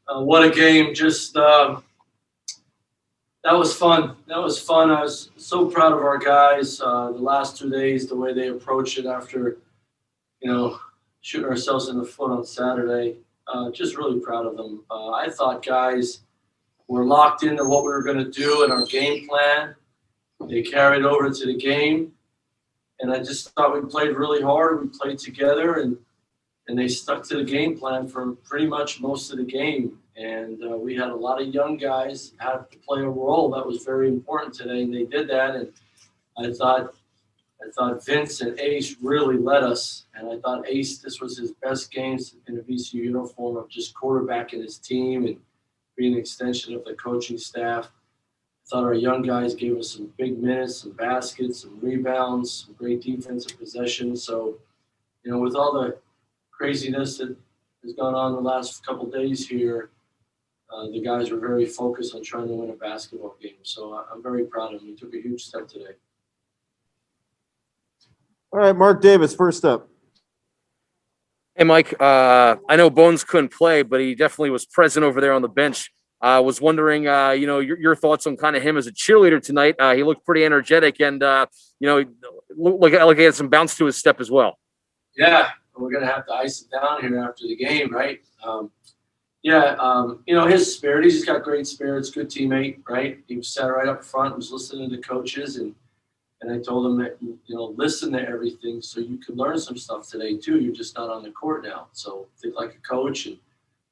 What a game. Just that was fun. That was fun. I was so proud of our guys the last 2 days, the way they approached it after, shooting ourselves in the foot on Saturday. Just really proud of them. I thought guys were locked into what we were going to do in our game plan. They carried over to the game. And I just thought we played really hard. We played together, and they stuck to the game plan for pretty much most of the game. And we had a lot of young guys have to play a role that was very important today, and they did that. And I thought Vince and Ace really led us. And I thought Ace, this was his best games in a VCU uniform of just quarterbacking his team and being an extension of the coaching staff. I thought our young guys gave us some big minutes, some baskets, some rebounds, some great defensive possession. So, with all the craziness that has gone on the last couple days here, the guys were very focused on trying to win a basketball game. So I'm very proud of them. We took a huge step today. All right, Mark Davis, first up. Hey, Mike. I know Bones couldn't play, but he definitely was present over there on the bench. I was wondering, your thoughts on kind of him as a cheerleader tonight. He looked pretty energetic, and looked like he had some bounce to his step as well. Yeah, we're gonna have to ice it down here after the game, right? His spirit. He's got great spirits, good teammate, right? He sat right up front, was listening to coaches, and I told him that listen to everything so you can learn some stuff today too. You're just not on the court now, so think like a coach and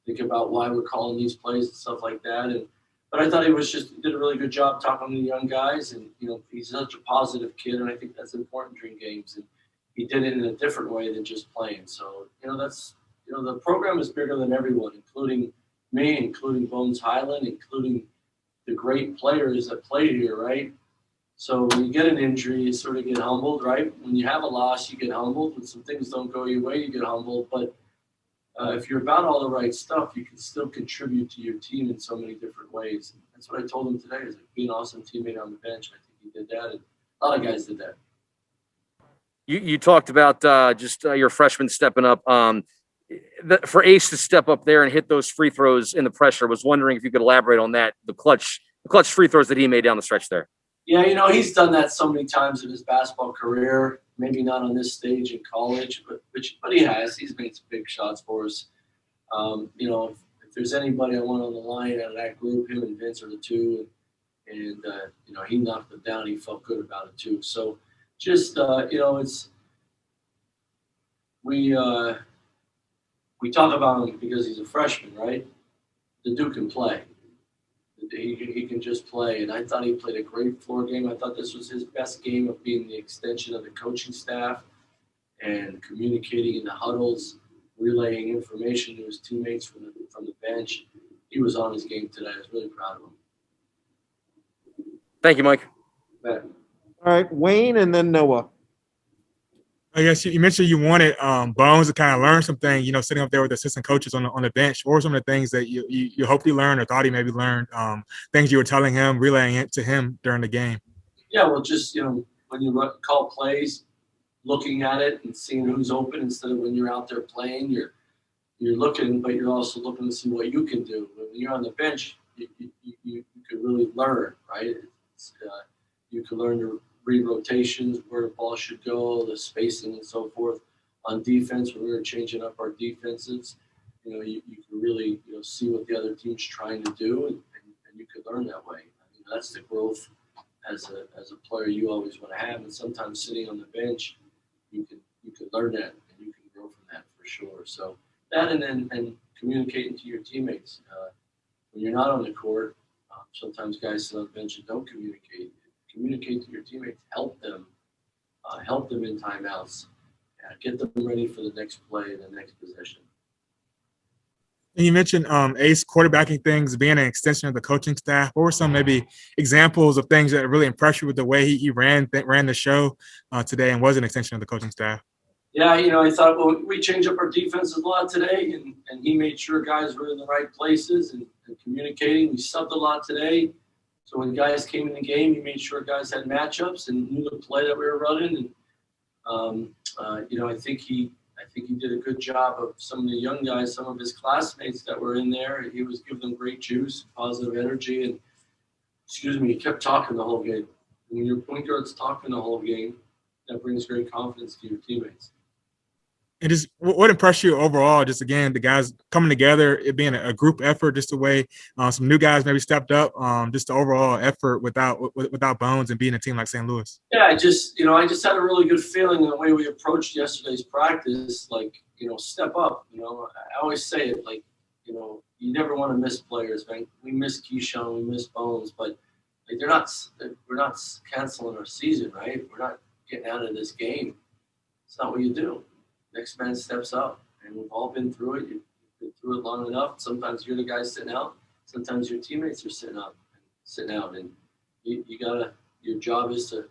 think about why we're calling these plays and stuff like that. But I thought he did a really good job talking to the young guys, and he's such a positive kid, and I think that's important during games. And he did it in a different way than just playing. So that's the program is bigger than everyone, including me, including Bones Highland, including the great players that play here, right? So when you get an injury, you sort of get humbled, right? When you have a loss, you get humbled. When some things don't go your way, you get humbled. But if you're about all the right stuff, you can still contribute to your team in so many different ways. And that's what I told him today, is be an awesome teammate on the bench. I think he did that, and a lot of guys did that. You talked about your freshman stepping up. For Ace to step up there and hit those free throws in the pressure, was wondering if you could elaborate on that, the clutch free throws that he made down the stretch there. Yeah, he's done that so many times in his basketball career. Maybe not on this stage in college, but he has. He's made some big shots for us. If there's anybody I want on the line out of that group, him and Vince are the two. And he knocked them down. He felt good about it too. So just, it's we talk about him because he's a freshman, right? The dude can play. He can just play, and I thought he played a great floor game. I thought this was his best game of being the extension of the coaching staff and communicating in the huddles, relaying information to his teammates from the bench. He was on his game today. I was really proud of him. Thank you, Mike. All right, Wayne, and then Noah. I guess you mentioned you wanted Bones to kind of learn some things, sitting up there with assistant coaches on the bench. What were some of the things that you hoped he learned or thought he maybe learned, things you were telling him, relaying it to him during the game? Yeah, well, just, when you call plays, looking at it and seeing who's open instead of when you're out there playing, you're looking, but you're also looking to see what you can do. When you're on the bench, you could really learn, right? You can learn to read rotations, where the ball should go, the spacing and so forth. On defense, when we were changing up our defenses, you can really see what the other team's trying to do, and you could learn that way. That's the growth as a player you always want to have. And sometimes sitting on the bench, you can learn that, and you can grow from that for sure. So that, and communicating to your teammates. When you're not on the court, sometimes guys sit on the bench and don't communicate. Communicate to your teammates, help them in timeouts, get them ready for the next play, the next possession. And you mentioned Ace quarterbacking things, being an extension of the coaching staff. What were some maybe examples of things that really impressed you with the way he ran the show today and was an extension of the coaching staff? Yeah, I thought, we changed up our defenses a lot today, and he made sure guys were in the right places and communicating. We subbed a lot today. So when guys came in the game, he made sure guys had matchups and knew the play that we were running. And, I think he I think he did a good job of some of the young guys, some of his classmates that were in there. He was giving them great juice, positive energy, and he kept talking the whole game. When your point guard's talking the whole game, that brings great confidence to your teammates. And just what impressed you overall, just again, the guys coming together, it being a group effort, just the way some new guys maybe stepped up, just the overall effort without Bones and being a team like St. Louis? Yeah, I just had a really good feeling in the way we approached yesterday's practice, step up. I always say it, you never want to miss players, man. We miss Keyshawn, we miss Bones, but we're not canceling our season, right? We're not getting out of this game. It's not what you do. Next man steps up, and we've all been through it. You've been through it long enough. Sometimes you're the guy sitting out. Sometimes your teammates are sitting out, and your job is to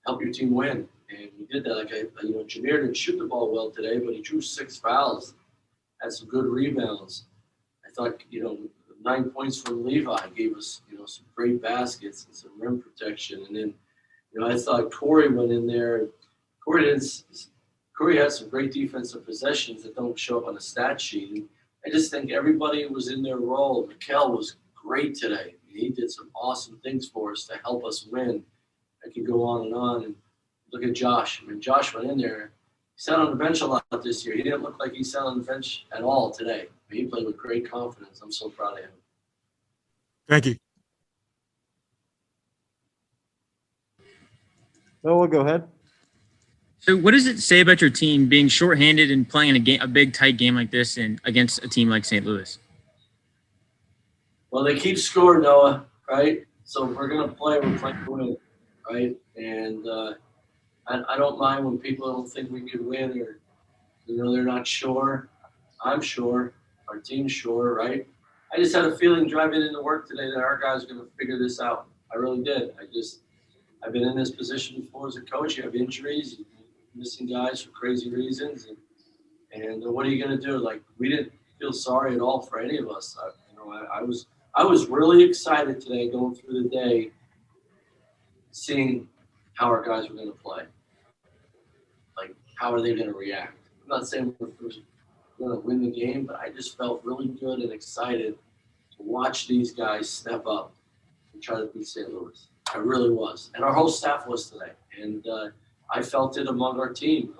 help your team win. And we did that. Jameer didn't shoot the ball well today, but he drew 6 fouls, had some good rebounds. I thought, 9 points from Levi gave us, some great baskets and some rim protection. And then, I thought Corey went in there. Corey had some great defensive possessions that don't show up on the stat sheet. And I just think everybody was in their role. Mikal was great today. He did some awesome things for us to help us win. I could go on and on. And look at Josh. Josh went in there. He sat on the bench a lot this year. He didn't look like he sat on the bench at all today. He played with great confidence. I'm so proud of him. Thank you. Noah, go ahead. So what does it say about your team being shorthanded and playing a big, tight game like this and against a team like St. Louis? Well, they keep scoring, Noah, right? So if we're going to play, we're playing to win, right? And I don't mind when people don't think we could win or, they're not sure. I'm sure. Our team's sure, right? I just had a feeling driving into work today that our guys are going to figure this out. I really did. I've been in this position before as a coach. You have injuries, missing guys for crazy reasons, and what are you going to do? We didn't feel sorry at all for any of us. I was really excited today going through the day, seeing how our guys were going to play. How are they going to react? I'm not saying we're going to win the game, but I just felt really good and excited to watch these guys step up and try to beat St. Louis. I really was, and our whole staff was today, and I felt it among our team.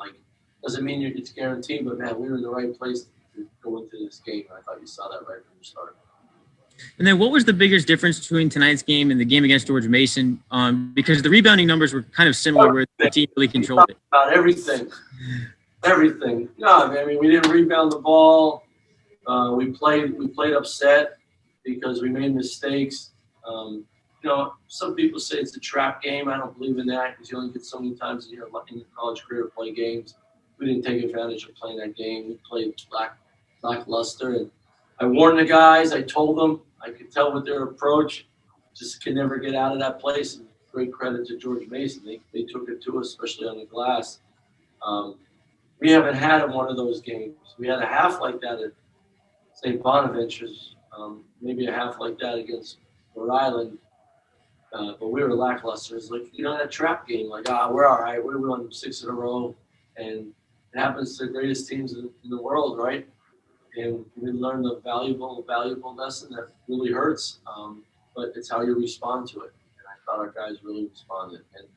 Doesn't mean it's guaranteed, but man, we were in the right place to go into this game. I thought you saw that right from the start. And then what was the biggest difference between tonight's game and the game against George Mason? Because the rebounding numbers were kind of similar where the team really controlled it. About everything. Everything. No, we didn't rebound the ball. We played upset because we made mistakes. Some people say it's a trap game. I don't believe in that because you only get so many times in your college career to play games. We didn't take advantage of playing that game. We played lackluster. And I warned the guys. I told them. I could tell with their approach, just could never get out of that place. And great credit to George Mason. They took it to us, especially on the glass. We haven't had one of those games. We had a half like that at St. Bonaventure's, maybe a half like that against Rhode Island. But we were lackluster. It's that trap game. We're all right. We won 6 in a row. And it happens to the greatest teams in the world, right? And we learned a valuable lesson that really hurts. But it's how you respond to it. And I thought our guys really responded. And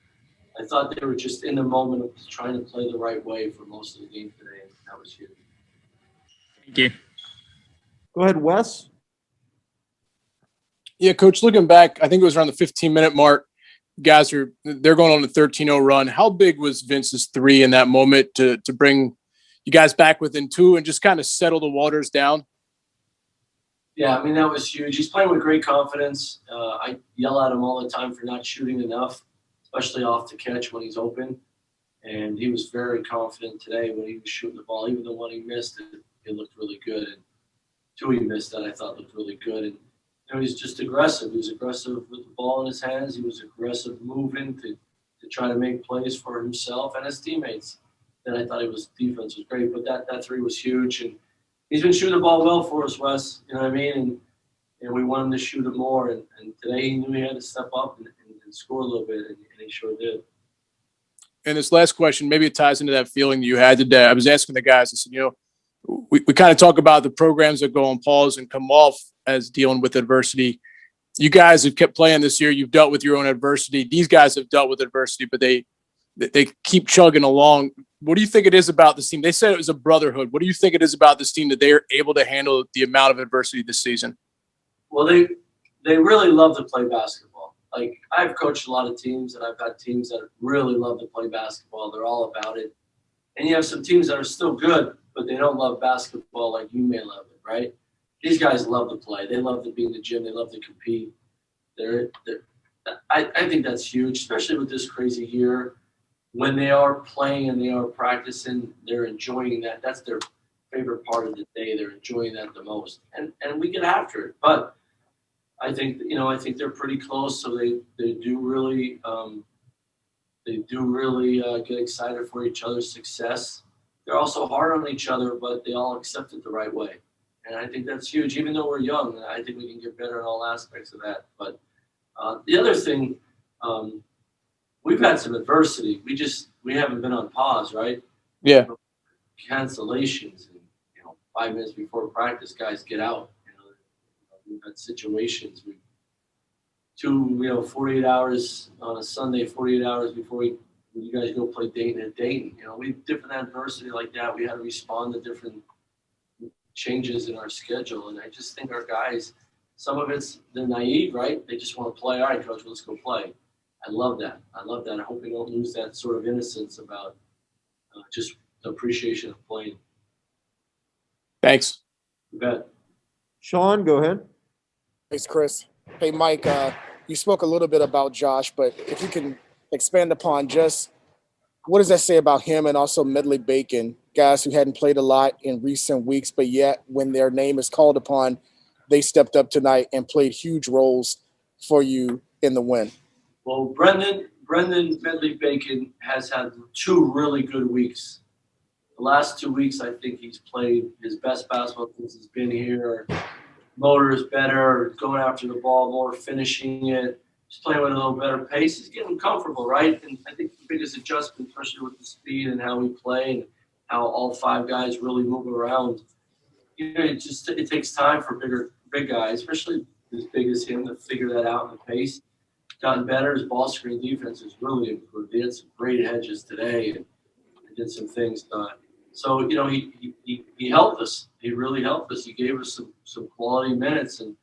I thought they were just in the moment of trying to play the right way for most of the game today. And that was huge. Thank you. Go ahead, Wes. Yeah, Coach, looking back, I think it was around the 15-minute mark. Guys they're going on a 13-0 run. How big was Vince's 3 in that moment to bring you guys back within 2 and just kind of settle the waters down? Yeah, that was huge. He's playing with great confidence. I yell at him all the time for not shooting enough, especially off the catch when he's open. And he was very confident today when he was shooting the ball. Even the one he missed, it looked really good. And 2 he missed that I thought looked really good. And he's just aggressive. He was aggressive with the ball in his hands. He was aggressive moving to try to make plays for himself and his teammates. Then I thought defense was great, but that 3 was huge. And he's been shooting the ball well for us, Wes. You know what I mean? And we want him to shoot it more. And today he knew he had to step up and score a little bit, and he sure did. And this last question, maybe it ties into that feeling that you had today. I was asking the guys, I said, we kind of talk about the programs that go on pause and come off as dealing with adversity. You guys have kept playing this year. You've dealt with your own adversity. These guys have dealt with adversity, but they keep chugging along. What do you think it is about this team? They said it was a brotherhood. What do you think it is about this team that they're able to handle the amount of adversity this season? Well, they really love to play basketball. Like, I've coached a lot of teams, and I've had teams that really love to play basketball. They're all about it. And you have some teams that are still good, but they don't love basketball like you may love it, right? These guys love to play. They love to be in the gym. They love to compete. I think that's huge, especially with this crazy year. When they are playing and they are practicing, they're enjoying that. That's their favorite part of the day. They're enjoying that the most. And we get after it. But I think they're pretty close, so they do really get excited for each other's success. They're also hard on each other, but they all accept it the right way. And I think that's huge. Even though we're young, I think we can get better in all aspects of that. But the other thing, we've had some adversity. We haven't been on pause, right? Yeah. Cancellations, and 5 minutes before practice, guys get out. We've had situations. 48 hours on a Sunday, 48 hours before you guys go play Dayton at Dayton. We different adversity like that. We had to respond to different changes in our schedule, and I just think our guys, some of it's they're naive, right? They just want to play. All right, coach, let's go play. I love that. I hope we don't lose that sort of innocence about just the appreciation of playing. Thanks. You bet. Sean, go ahead. Thanks, Chris. Hey, Mike, you spoke a little bit about Josh, but if you can expand upon just what does that say about him and also Medley Bacon, guys who hadn't played a lot in recent weeks, but yet when their name is called upon, they stepped up tonight and played huge roles for you in the win. Well, Brendan Medley Bacon has had 2 really good weeks. The last 2 weeks, I think he's played his best basketball since he's been here. Motor is better, going after the ball more, finishing it. He's playing with a little better pace. He's getting comfortable, right? And I think the biggest adjustment, especially with the speed and how we play and how all 5 guys really move around, it takes time for big guys, especially as big as him, to figure that out in the pace. Gotten better. His ball screen defense has really improved. He had some great hedges today and did some things. So he helped us. He really helped us. He gave us some quality minutes, and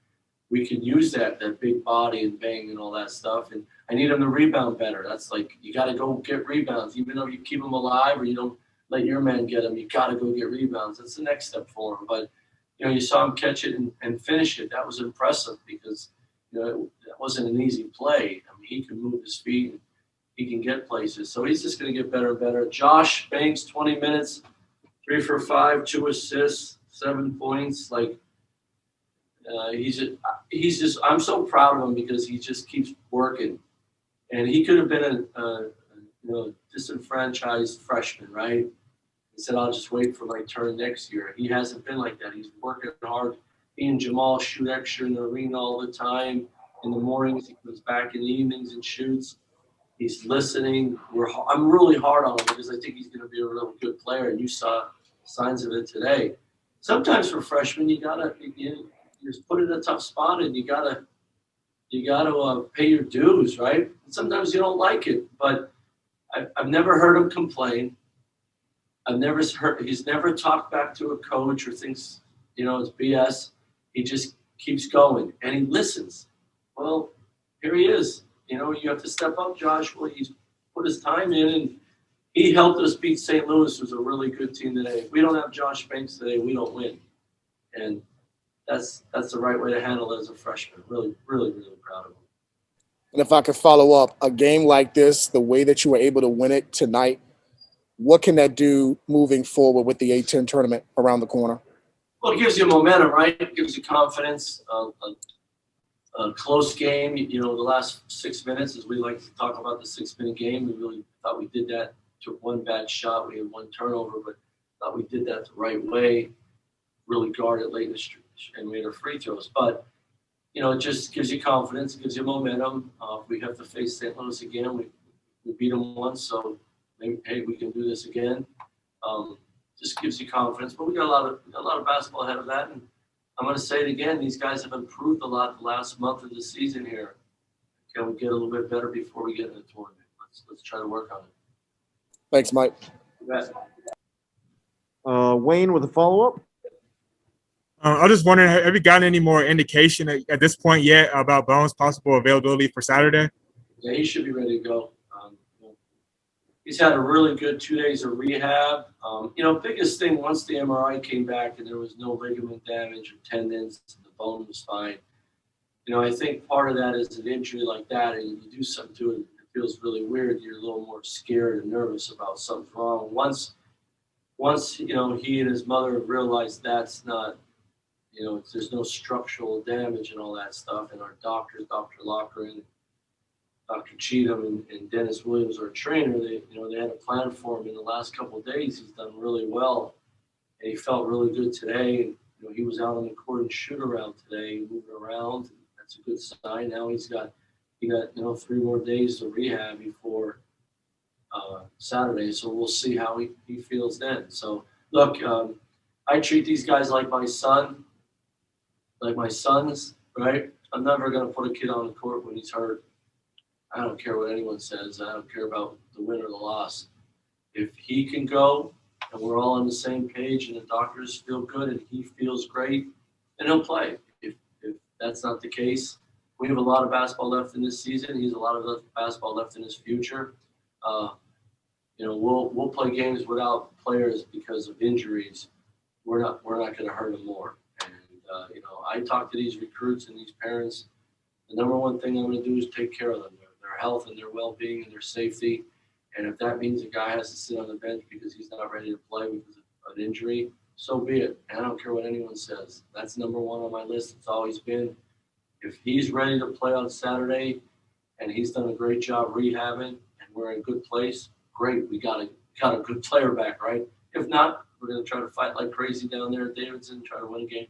we can use that big body and bang and all that stuff. And I need him to rebound better. That's like, you got to go get rebounds. Even though you keep them alive or you don't let your man get them, you got to go get rebounds. That's the next step for him. But, you saw him catch it and finish it. That was impressive because, that wasn't an easy play. I mean, he can move his feet and he can get places. So he's just going to get better and better. Josh Banks, 20 minutes, 3 for 5, 2 assists, 7 points. He's just. I'm so proud of him because he just keeps working, and he could have been a disenfranchised freshman, right? He said, "I'll just wait for my turn next year." He hasn't been like that. He's working hard. He and Jamal shoot extra in the arena all the time. In the mornings, he comes back in the evenings and shoots. He's listening. I'm really hard on him because I think he's going to be a really good player, and you saw signs of it today. Sometimes for freshmen, you just put in a tough spot, and you gotta pay your dues, right? And sometimes you don't like it, but I've never heard him complain. He's never talked back to a coach or thinks it's BS. He just keeps going and he listens. Well, here he is. You have to step up, Josh. Well, he's put his time in, and he helped us beat St. Louis, who's a really good team today. If we don't have Josh Banks today, we don't win. And that's the right way to handle it as a freshman. Really, really, really proud of him. And if I could follow up, a game like this, the way that you were able to win it tonight, what can that do moving forward with the A-10 tournament around the corner? Well, it gives you momentum, right? It gives you confidence. A close game, the last 6 minutes, as we like to talk about the 6-minute game, we really thought we did that. Took one bad shot. We had 1 turnover, but thought we did that the right way. Really guarded late in the stretch and made our free throws. But, it just gives you confidence, gives you momentum. If we have to face St. Louis again, we beat them once, so maybe, hey, we can do this again. Just gives you confidence. But we got a lot of basketball ahead of that. And I'm going to say it again. These guys have improved a lot the last month of the season here. Can we get a little bit better before we get in the tournament? Let's try to work on it. Thanks, Mike. You bet. Wayne with a follow-up. I was just wondering, have you gotten any more indication at this point yet about Bones' possible availability for Saturday? Yeah, he should be ready to go. He's had a really good 2 days of rehab. Biggest thing, once the MRI came back and there was no ligament damage or tendons, the bone was fine. I think part of that is an injury like that, and you do something to it, it feels really weird. You're a little more scared and nervous about something's wrong. Once he and his mother realized that's not, there's no structural damage and all that stuff, and our doctors, Dr. Lochran, Dr. Cheatham, and Dennis Williams, our trainer, they had a plan for him in the last couple of days. He's done really well, and he felt really good today. And he was out on the court and shoot around today, moving around. That's a good sign. Now he got 3 more days to rehab before Saturday, so we'll see how he feels then. So look, I treat these guys like my sons, right? I'm never going to put a kid on the court when he's hurt. I don't care what anyone says. I don't care about the win or the loss. If he can go and we're all on the same page and the doctors feel good and he feels great, then he'll play. If that's not the case, we have a lot of basketball left in this season. He's a lot of basketball left in his future. We'll play games without players because of injuries. We're not going to hurt them more. And I talk to these recruits and these parents. The number one thing I'm going to do is take care of them, their health and their well-being and their safety. And if that means a guy has to sit on the bench because he's not ready to play because of an injury, so be it. And I don't care what anyone says. That's number one on my list. It's always been. If he's ready to play on Saturday and he's done a great job rehabbing and we're in a good place, great. We got a good player back, right? If not, we're going to try to fight like crazy down there at Davidson and try to win a game.